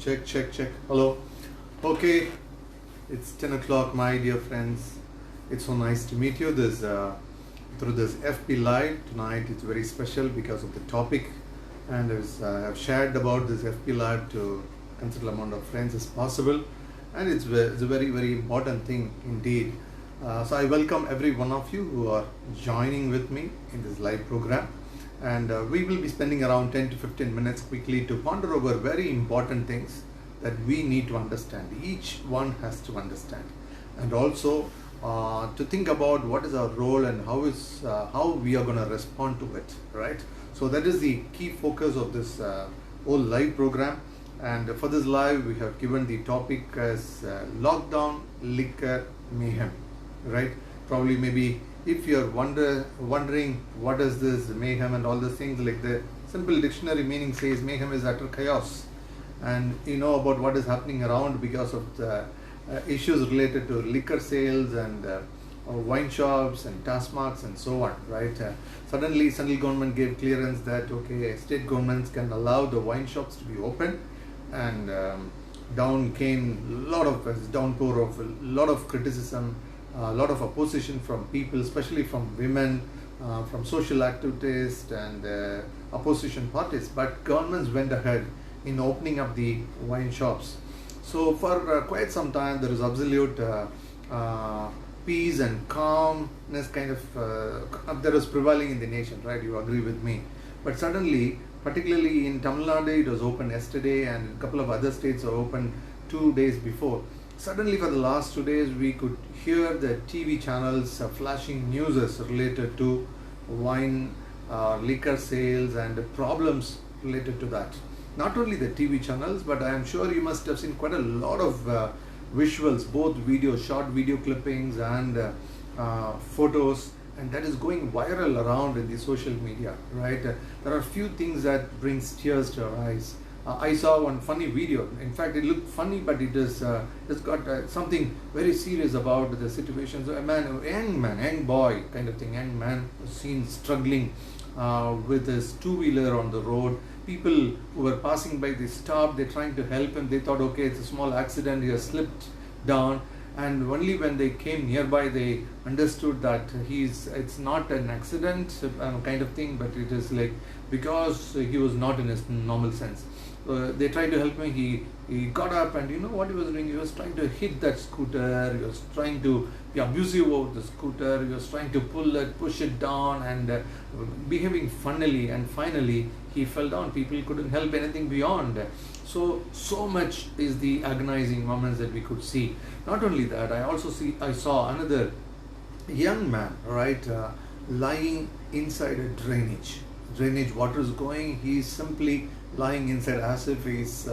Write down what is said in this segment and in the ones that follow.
Check, check, check. Hello. Okay, it's 10 o'clock, my dear friends. It's so nice to meet you through this FB Live. Tonight it's very special because of the topic, and as I have shared about this FB Live to considerable amount of friends as possible, and it's a very, very important thing indeed. So I welcome every one of you who are joining with me in this live program. And we will be spending around 10 to 15 minutes quickly to ponder over very important things that we need to understand. Each one has to understand, and also to think about what is our role and how we are going to respond to it, right? So that is the key focus of this whole live program. And for this live, we have given the topic as lockdown liquor mayhem, right? Probably maybe if you're wondering what is this mayhem and all these things, like the simple dictionary meaning says mayhem is utter chaos, and you know about what is happening around because of the issues related to liquor sales and wine shops and task marks and so on, right? Suddenly central government gave clearance that okay, state governments can allow the wine shops to be open, and down came a lot of downpour of a lot of criticism, a lot of opposition from people, especially from women, from social activists and opposition parties. But governments went ahead in opening up the wine shops. So for quite some time, there is absolute peace and calmness kind of that is prevailing in the nation, right? You agree with me? But suddenly, particularly in Tamil Nadu, it was open yesterday, and a couple of other states are open 2 days before. Suddenly, for the last 2 days, we could hear the TV channels flashing news related to wine, liquor sales, and problems related to that. Not only the TV channels, but I am sure you must have seen quite a lot of visuals, both short video clippings and photos, and that is going viral around in the social media, right? There are few things that brings tears to our eyes. I saw one funny video. In fact, it looked funny, but it's got something very serious about the situation. So young boy kind of thing, young man was seen struggling with his two-wheeler on the road. People who were passing by, they stopped, they're trying to help him. They thought, okay, it's a small accident, he has slipped down. And only when they came nearby, they understood that it's not an accident kind of thing, but it is like because he was not in his normal sense. They tried to help him. He got up, and you know what he was doing? He was trying to hit that scooter. He was trying to be abusive over the scooter. He was trying to push it down, and behaving funnily. And finally, he fell down. People couldn't help anything beyond. So much is the agonizing moments that we could see. Not only that, I saw another young man, right, lying inside a drainage water is going. He's simply lying inside as if he's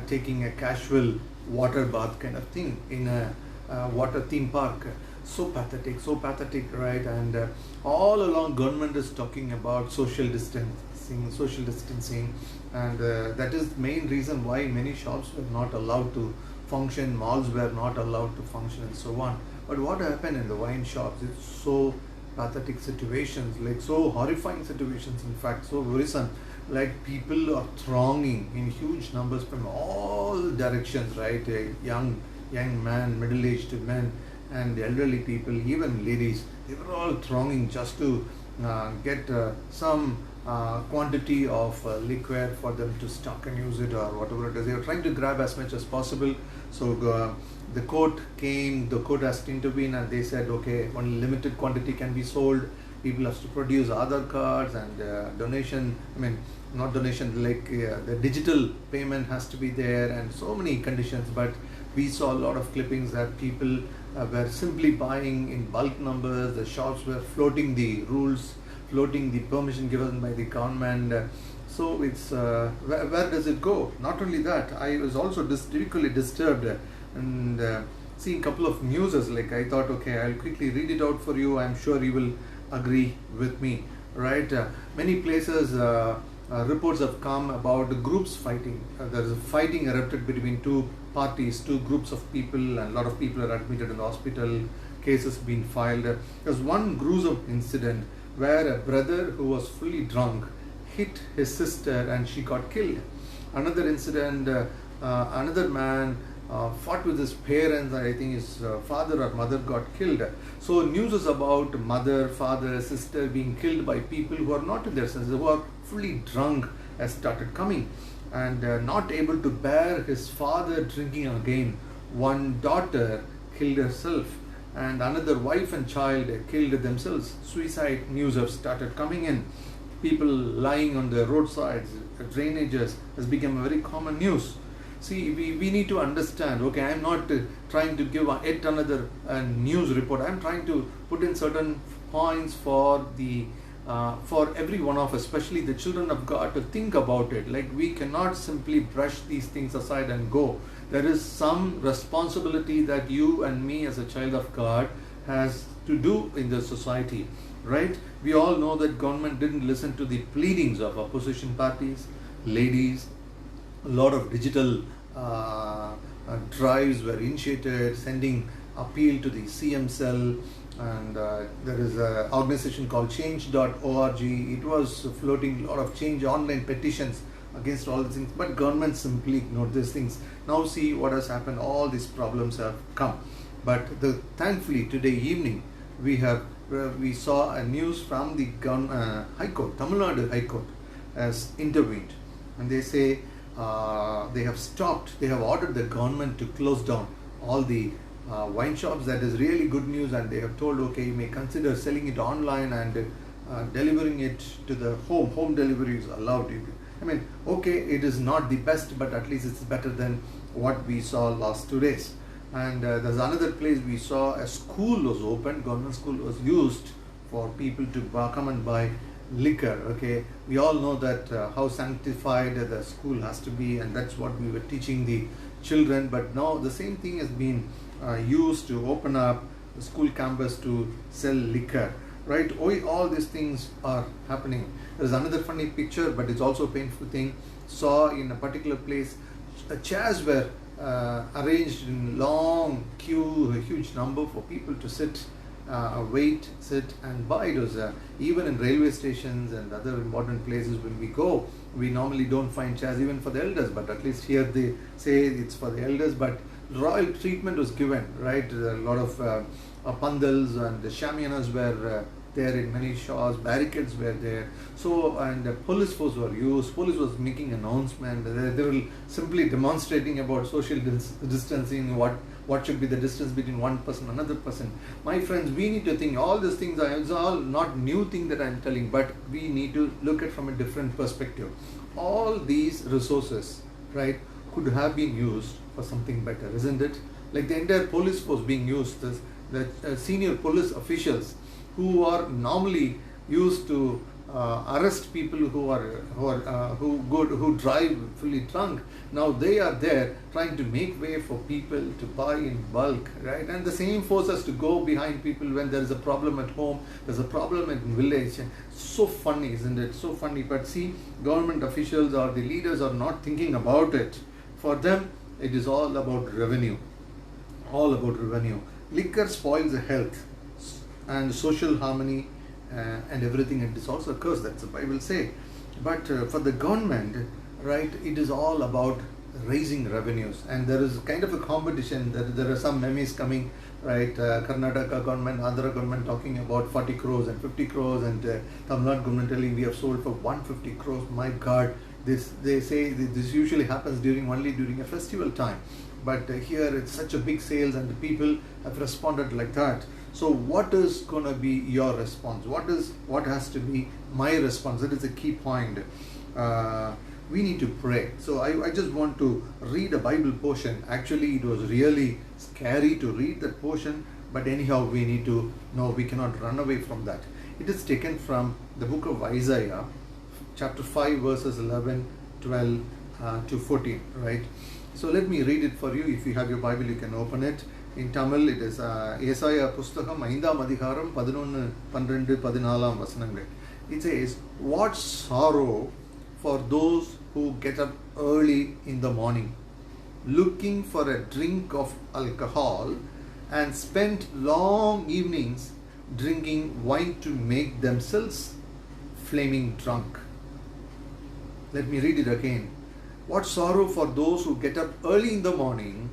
taking a casual water bath kind of thing in a water theme park. So pathetic, right? And all along government is talking about social distancing, and that is the main reason why many shops were not allowed to function, malls were not allowed to function, and so on. But what happened in the wine shops? It's so pathetic situations, like so horrifying situations, in fact so worrisome. Like people are thronging in huge numbers from all directions, right? A young man, middle-aged men, and elderly people, even ladies, they were all thronging just to get some quantity of liquor for them to stock and use it, or whatever it is. They were trying to grab as much as possible. So the court has to intervene, and they said, okay, only limited quantity can be sold. People have to produce Aadhaar cards, and the digital payment has to be there, and so many conditions. But we saw a lot of clippings that people were simply buying in bulk numbers. The shops were floating the rules, floating the permission given by the government. So it's where does it go? Not only that, I was also equally disturbed and seeing a couple of newses. Like I thought, okay, I'll quickly read it out for you. I'm sure you will agree with me, right? Many places reports have come about groups fighting. There is a fighting erupted between two parties, two groups of people, and a lot of people are admitted in the hospital. Cases being filed. There's one gruesome incident where a brother who was fully drunk hit his sister and she got killed. Another incident Another man fought with his parents. I think his father or mother got killed. So news is about mother, father, sister being killed by people who are not in their senses, who are fully drunk, has started coming, and not able to bear his father drinking again. One daughter killed herself, and another wife and child killed themselves. Suicide news have started coming in. People lying on the roadsides, drainages has become a very common news. See, we need to understand, okay, I'm not trying to give yet another news report. I'm trying to put in certain points for the for every one of us, especially the children of God, to think about it. Like, we cannot simply brush these things aside and go. There is some responsibility that you and me as a child of God has to do in the society, right? We all know that government didn't listen to the pleadings of opposition parties, ladies. A lot of digital drives were initiated, sending appeal to the CM cell, and there is an organization called change.org. It was floating a lot of change online petitions against all these things, but government simply ignored these things. Now see what has happened. All these problems have come, but thankfully today evening we saw a news from the High Court. Tamil Nadu High Court has intervened, and they say they have ordered the government to close down all the wine shops. That is really good news, and they have told, okay, you may consider selling it online and delivering it to the home. Home delivery is allowed. I mean, okay, it is not the best, but at least it's better than what we saw last 2 days. And there's another place we saw a school was opened, government school was used for people to come and buy liquor. Okay, we all know that how sanctified the school has to be, and that's what we were teaching the children. But now the same thing has been used to open up the school campus to sell liquor, right? All these things are happening. There's another funny picture, but it's also a painful thing. Saw in a particular place, chairs were arranged in long queue, a huge number for people to sit, wait, sit and buy. It was even in railway stations and other important places when we go, we normally don't find chairs even for the elders, but at least here they say it's for the elders. But royal treatment was given, right? A lot of pandals and the shamianas were there in many shops, barricades were there. So, and the police force were used. Police was making announcement. They were simply demonstrating about social distancing, what should be the distance between one person and another person. My friends, we need to think all these things. It's all not new thing that I'm telling, but we need to look at from a different perspective. All these resources, right, could have been used for something better, isn't it? Like the entire police force being used, the senior police officials who are normally used to arrest people who drive fully drunk. Now they are there trying to make way for people to buy in bulk, right? And the same force has to go behind people when there is a problem at home, there's a problem in village. So funny, isn't it? So funny. But see, government officials or the leaders are not thinking about it. For them, it is all about revenue. All about revenue. Liquor spoils the health and social harmony and everything. It is also a curse, that's the Bible say. But for the government, right, it is all about raising revenues, and there is kind of a competition. There are some memes coming, right? Karnataka government, Andhra government talking about 40 crores and 50 crores, and Tamil Nadu government telling we have sold for 150 crores. My God, they say this usually happens only during a festival time, but here it's such a big sales and the people have responded like that. So what is going to be your response? What has to be my response? That is a key point. We need to pray. So I just want to read a Bible portion. Actually, it was really scary to read that portion, but anyhow, we need to know we cannot run away from that. It is taken from the book of Isaiah, chapter 5, verses 11, 12 to 14, right? So let me read it for you. If you have your Bible, you can open it. In Tamil, it is Yesaya Pustakam 5ஆம் அதிகாரம் 11, 12, 14 வசனங்கள். It says, what sorrow for those who get up early in the morning, looking for a drink of alcohol, and spend long evenings drinking wine to make themselves flaming drunk. Let me read it again. What sorrow for those who get up early in the morning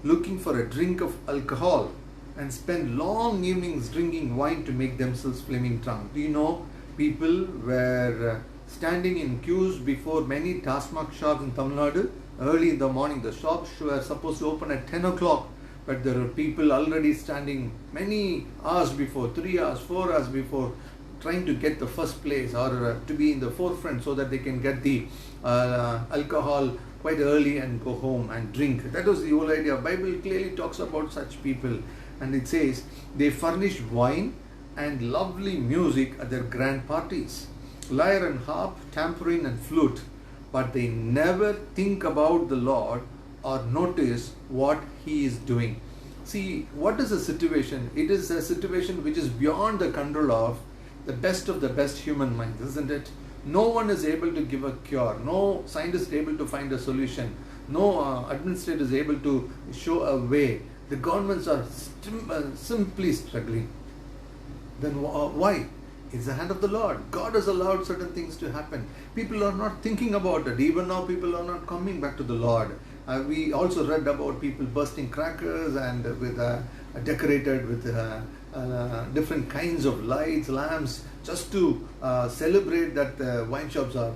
looking for a drink of alcohol and spend long evenings drinking wine to make themselves flaming drunk. Do you know people were standing in queues before many Tasmak shops in Tamil Nadu early in the morning? The shops were supposed to open at 10 o'clock, but there are people already standing many hours before, 3 hours, 4 hours before, trying to get the first place or to be in the forefront so that they can get the alcohol quite early and go home and drink. That was the whole idea. Bible clearly talks about such people, and it says they furnish wine and lovely music at their grand parties, lyre and harp, tambourine and flute, but they never think about the Lord or notice what He is doing. See, what is the situation? It is a situation which is beyond the control of the best human minds, isn't it? No one is able to give a cure. No scientist is able to find a solution. No administrator is able to show a way. The governments are simply struggling. Then why? It's the hand of the Lord. God has allowed certain things to happen. People are not thinking about it. Even now, people are not coming back to the Lord. We also read about people bursting crackers and with decorated with different kinds of lights, lamps, just to celebrate that the wine shops are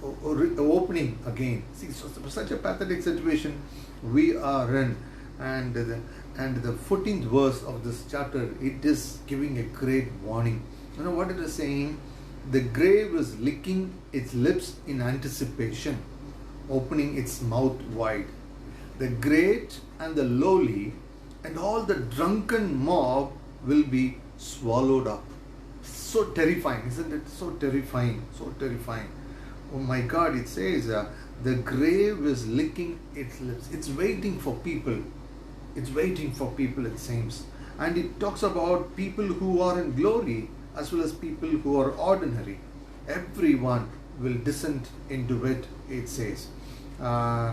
opening again. See, so such a pathetic situation we are in. And the 14th verse of this chapter, it is giving a great warning. You know what it is saying? The grave is licking its lips in anticipation, opening its mouth wide. The great and the lowly and all the drunken mob will be swallowed up. So terrifying, isn't it? So terrifying, so terrifying. Oh my God, it says the grave is licking its lips. It's waiting for people. It's waiting for people, it seems. And it talks about people who are in glory as well as people who are ordinary. Everyone will descend into it, it says. In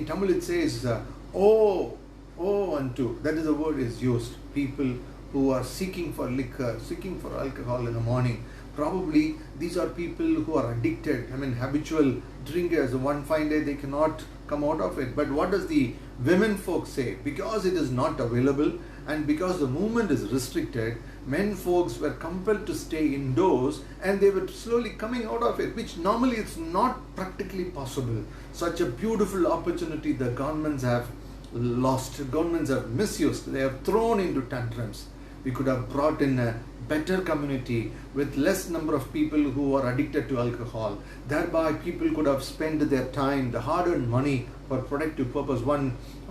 Tamil it says, oh unto, that is the word is used. People who are seeking for liquor, seeking for alcohol in the morning. Probably these are people who are addicted, habitual drinkers. One fine day they cannot come out of it. But what does the women folk say? Because it is not available and because the movement is restricted, men folks were compelled to stay indoors and they were slowly coming out of it, which normally it's not practically possible. Such a beautiful opportunity the governments have lost, governments have misused, they have thrown into tantrums. We could have brought in a better community with less number of people who are addicted to alcohol. Thereby people could have spent their time, the hard-earned money for productive purpose.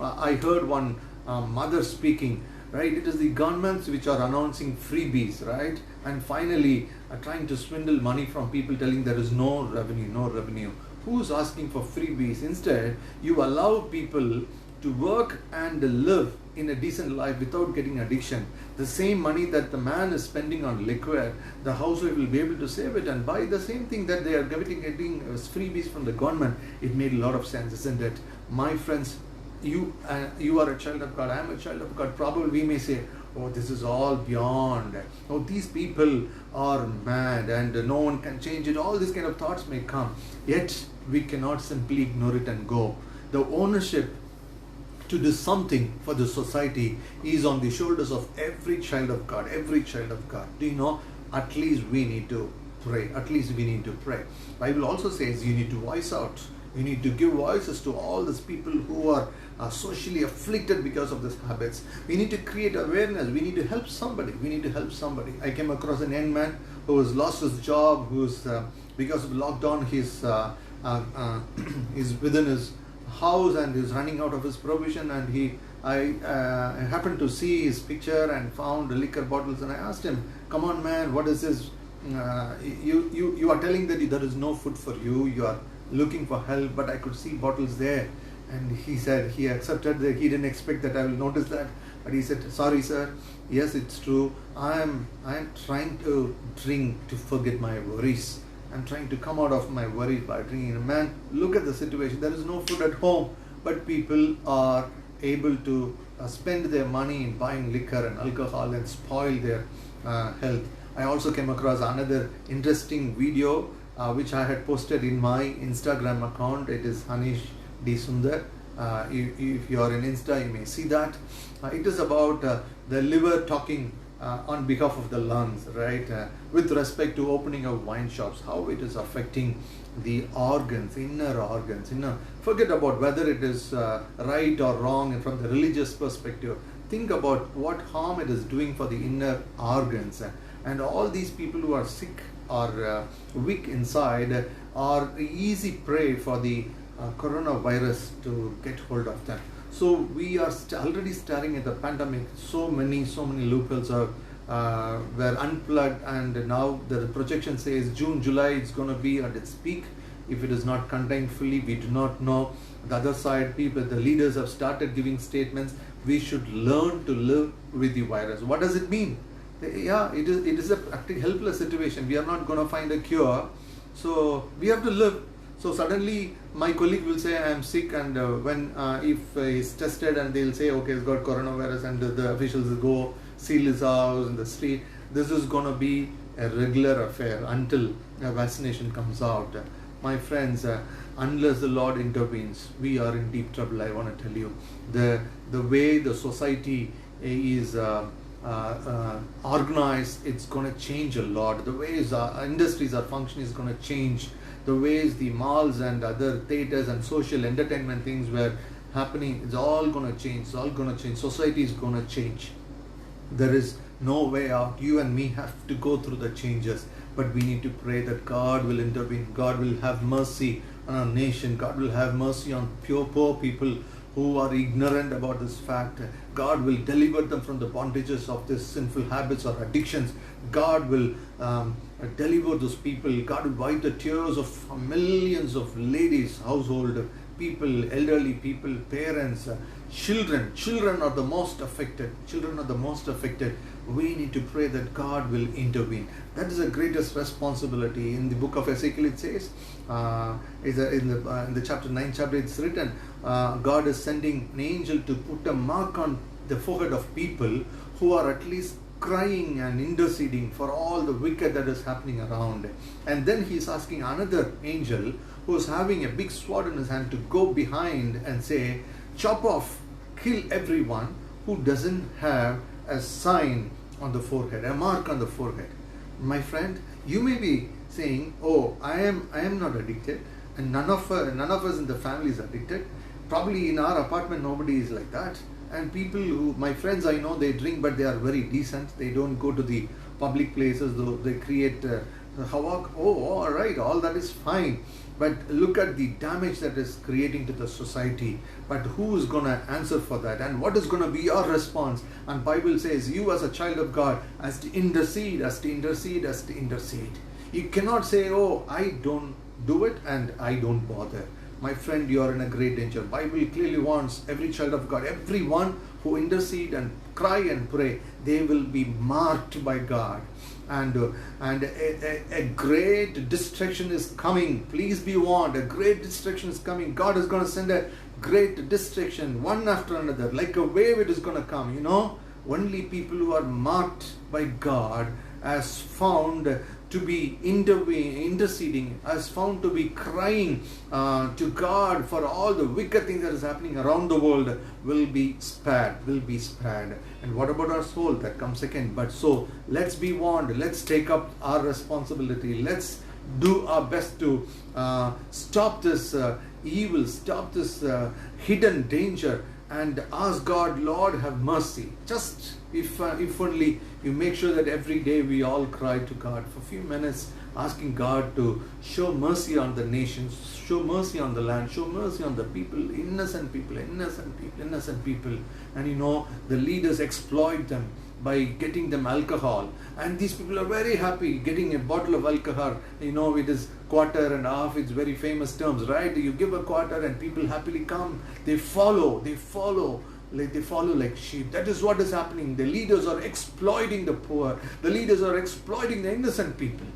I heard one mother speaking, right? It is the governments which are announcing freebies, right? And finally trying to swindle money from people, telling there is no revenue. Who's asking for freebies? Instead, you allow people to work and live in a decent life without getting addiction. The same money that the man is spending on liquor, the housewife will be able to save it and buy the same thing that they are getting freebies from the government. It made a lot of sense, isn't it? My friends, you are a child of God, I am a child of God. Probably we may say, oh, this is all beyond. Oh, these people are mad and no one can change it. All these kind of thoughts may come. Yet we cannot simply ignore it and go. The ownership to do something for the society is on the shoulders of every child of God, every child of God. Do you know? At least we need to pray. At least we need to pray. Bible also says you need to voice out. You need to give voices to all these people who are socially afflicted because of these habits. We need to create awareness. We need to help somebody. We need to help somebody. I came across an young man who has lost his job, who's because of lockdown, he's within his house and is running out of his provision, and I happened to see his picture and found liquor bottles, and I asked him, come on man, what is this? You are telling that there is no food for you, you are looking for help, but I could see bottles there. And he said he accepted that. He didn't expect that I will notice that, but he said, sorry sir, yes it's true, I am trying to drink to forget my worries. I'm trying to come out of my worries by drinking. Man, look at the situation. There is no food at home, but people are able to spend their money in buying liquor and alcohol and spoil their health. I also came across another interesting video which I had posted in my Instagram account. It is Hanish D. Sundar. If you are in Insta, you may see that. It is about the liver talking on behalf of the lungs, right? With respect to opening of wine shops, how it is affecting the organs, inner organs. Forget about whether it is right or wrong, and from the religious perspective, think about what harm it is doing for the inner organs. And all these people who are sick or weak inside are easy prey for the coronavirus to get hold of them. So we are already staring at the pandemic. So many loopholes were unplugged, and now the projection says June, July it's going to be at its peak. If it is not contained fully, we do not know. The other side, the leaders have started giving statements. We should learn to live with the virus. What does it mean? Yeah, it is a practically helpless situation. We are not going to find a cure, so we have to live. So suddenly my colleague will say I am sick, and if he's tested and they'll say okay, he's got coronavirus, and the officials will go seal his house in the street. This is going to be a regular affair until a vaccination comes out. My friends, unless the Lord intervenes, we are in deep trouble. I want to tell you, the way the society is organized, it's going to change a lot. The ways our industries are functioning is going to change. The ways the malls and other theaters and social entertainment things were happening, it's all going to change. It's all going to change. Society is going to change. There is no way out. You and me have to go through the changes, but we need to pray that God will intervene. God will have mercy on our nation. God will have mercy on poor people who are ignorant about this fact. God will deliver them from the bondages of these sinful habits or addictions. God will deliver those people. God will wipe the tears of millions of ladies, household people, elderly people, parents, children. Children are the most affected. We need to pray that God will intervene. That is the greatest responsibility. In the book of Ezekiel it says, in the chapter 9 chapter it's written, God is sending an angel to put a mark on the forehead of people who are at least crying and interceding for all the wicked that is happening around. And then he's asking another angel who is having a big sword in his hand to go behind and say, chop off, kill everyone who doesn't have a sign on the forehead, a mark on the forehead. My friend, you may be saying, oh, I am not addicted, and none of us in the family is addicted. Probably in our apartment nobody is like that. And people who, my friends, I know they drink, but they are very decent. They don't go to the public places, though they create havoc. Oh, all right, all that is fine. But look at the damage that is creating to the society. But who is going to answer for that? And what is going to be your response? And Bible says, you as a child of God, has to intercede. You cannot say, oh, I don't do it and I don't bother. My friend, you are in a great danger. Bible clearly wants every child of God, everyone who intercede and cry and pray, they will be marked by God. And a great destruction is coming. Please be warned, a great destruction is coming. God is going to send a great destruction, one after another. Like a wave it is going to come, Only people who are marked by God as found to be interceding, as found to be crying to God for all the wicked things that is happening around the world will be spared. And what about our soul? That comes second. But so let's be warned. Let's take up our responsibility. Let's do our best to stop this evil, stop this hidden danger, and ask God, Lord, have mercy. Just if only you make sure that every day we all cry to God for a few minutes, asking God to show mercy on the nations, show mercy on the land, show mercy on the people, innocent people. And the leaders exploit them by getting them alcohol, and these people are very happy getting a bottle of alcohol. It is quarter and half, it's very famous terms, right? You give a quarter and people happily come. They follow like sheep. That is what is happening. The leaders are exploiting the poor. The leaders are exploiting the innocent people.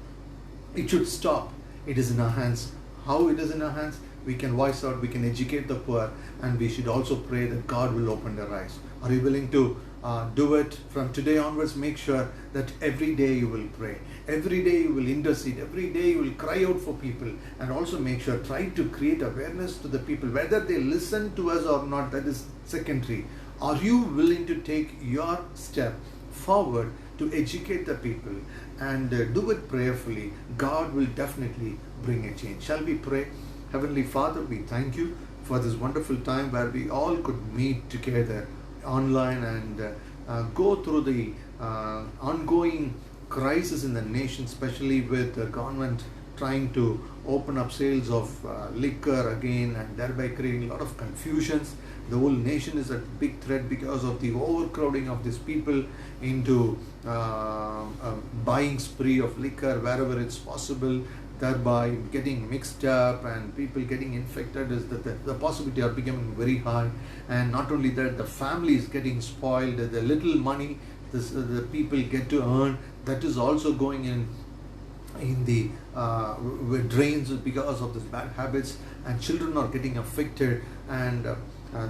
It should stop. It is in our hands. How it is in our hands? We can voice out, we can educate the poor, and we should also pray that God will open their eyes. Are you willing to do it from today onwards. Make sure that every day you will pray, every day you will intercede, every day you will cry out for people, and also make sure, try to create awareness to the people. Whether they listen to us or not, that is secondary. Are you willing to take your step forward to educate the people and do it prayerfully? God will definitely bring a change. Shall we pray? Heavenly Father, we thank you for this wonderful time where we all could meet together online and go through the ongoing crisis in the nation, especially with the government trying to open up sales of liquor again and thereby creating a lot of confusions. The whole nation is at big threat because of the overcrowding of these people into buying spree of liquor wherever it's possible, thereby getting mixed up and people getting infected. Is that the possibility are becoming very high. And not only that, the family is getting spoiled. The little money the people get to earn, that is also going in the drains because of these bad habits, and children are getting affected, and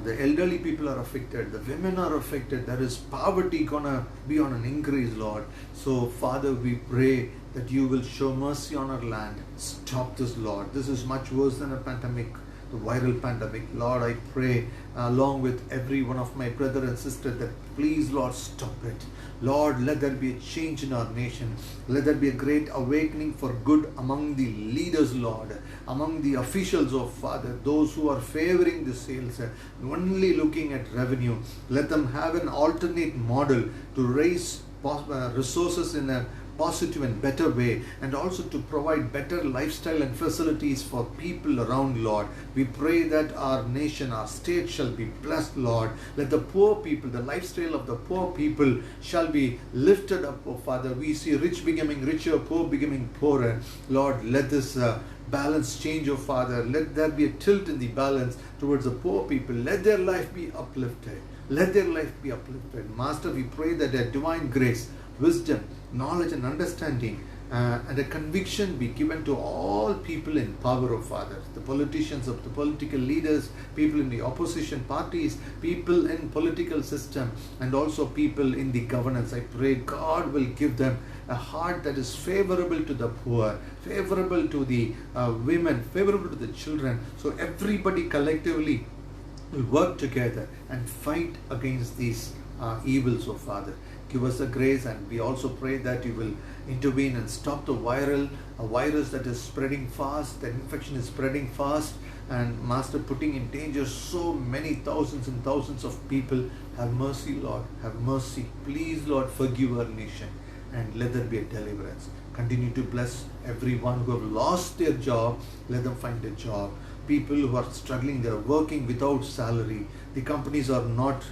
the elderly people are affected, the women are affected. There is poverty gonna be on an increase, Lord. So Father, we pray that you will show mercy on our land. Stop this, Lord. This is much worse than a pandemic, the viral pandemic. Lord, I pray along with every one of my brother and sister that please, Lord, stop it. Lord, let there be a change in our nation. Let there be a great awakening for good among the leaders, Lord, among the officials of Father, those who are favoring the sales, only looking at revenue. Let them have an alternate model to raise resources in a positive and better way, and also to provide better lifestyle and facilities for people around, Lord. We pray that our nation, our state shall be blessed, Lord. Let the poor people, the lifestyle of the poor people shall be lifted up, oh Father. We see rich becoming richer, poor becoming poorer. Lord, let this balance change, oh Father. Let there be a tilt in the balance towards the poor people. Let their life be uplifted. Let their life be uplifted. Master, we pray that their divine grace, wisdom, knowledge and understanding and a conviction be given to all people in power, of Father. The politicians, of the political leaders, people in the opposition parties, people in political system, and also people in the governance. I pray God will give them a heart that is favorable to the poor, favorable to the women, favorable to the children. So everybody collectively will work together and fight against these evils, of Father. Give us the grace, and we also pray that you will intervene and stop the virus that is spreading fast. The infection is spreading fast, and Master, putting in danger so many thousands and thousands of people. Have mercy, Lord. Have mercy. Please, Lord, forgive our nation and let there be a deliverance. Continue to bless everyone who have lost their job. Let them find a job. People who are struggling, they are working without salary. The companies are not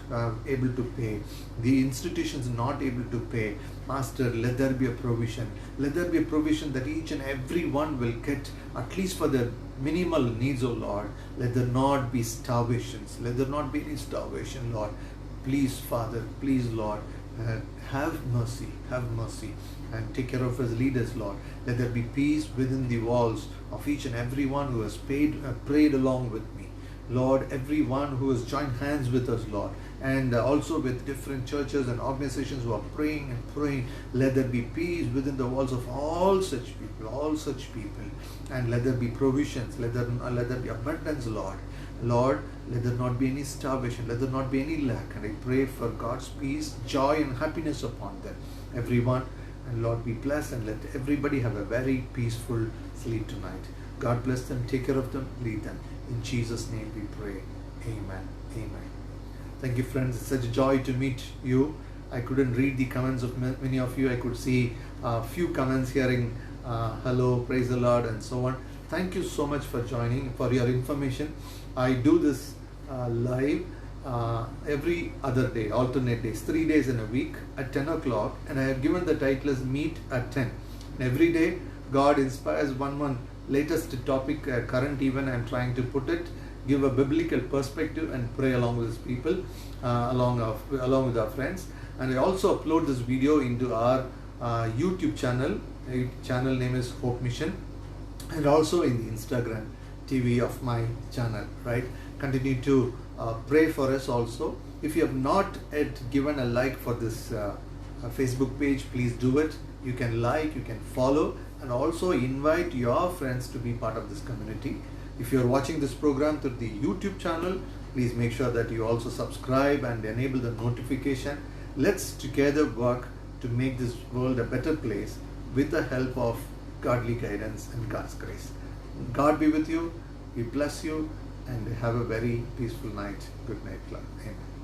able to pay. The institutions are not able to pay. Master, let there be a provision. Let there be a provision that each and every one will get at least for their minimal needs, O Lord. Let there not be starvations. Let there not be any starvation, Lord. Please, Father, please, Lord, have mercy, and take care of us leaders, Lord. Let there be peace within the walls of each and every one who has prayed along with me. Lord, everyone who has joined hands with us, Lord, and also with different churches and organizations who are praying and praying, let there be peace within the walls of all such people, and let there be provisions, let there be abundance, Lord. Lord, let there not be any starvation, let there not be any lack, and I pray for God's peace, joy and happiness upon them, everyone. And Lord, be blessed, and let everybody have a very peaceful sleep tonight. God bless them, take care of them, lead them. In Jesus' name we pray. Amen. Amen. Thank you, friends. It's such a joy to meet you. I couldn't read the comments of many of you. I could see a few comments hearing hello, praise the Lord, and so on. Thank you so much for joining. For your information, I do this live every other day, alternate days, 3 days in a week at 10 o'clock, and I have given the title as Meet at 10. And every day, God inspires one latest topic, current event. I'm trying to put it, give a biblical perspective, and pray along with people, along with our friends. And I also upload this video into our YouTube channel. Channel name is Hope Mission, and also in the Instagram TV of my channel. Right? Continue to pray for us also. If you have not yet given a like for this Facebook page, please do it. You can like, you can follow, and also invite your friends to be part of this community. If you are watching this program through the YouTube channel, please make sure that you also subscribe and enable the notification. Let's together work to make this world a better place with the help of godly guidance and God's grace. God be with you. We bless you and have a very peaceful night. Good night, Clark. Amen.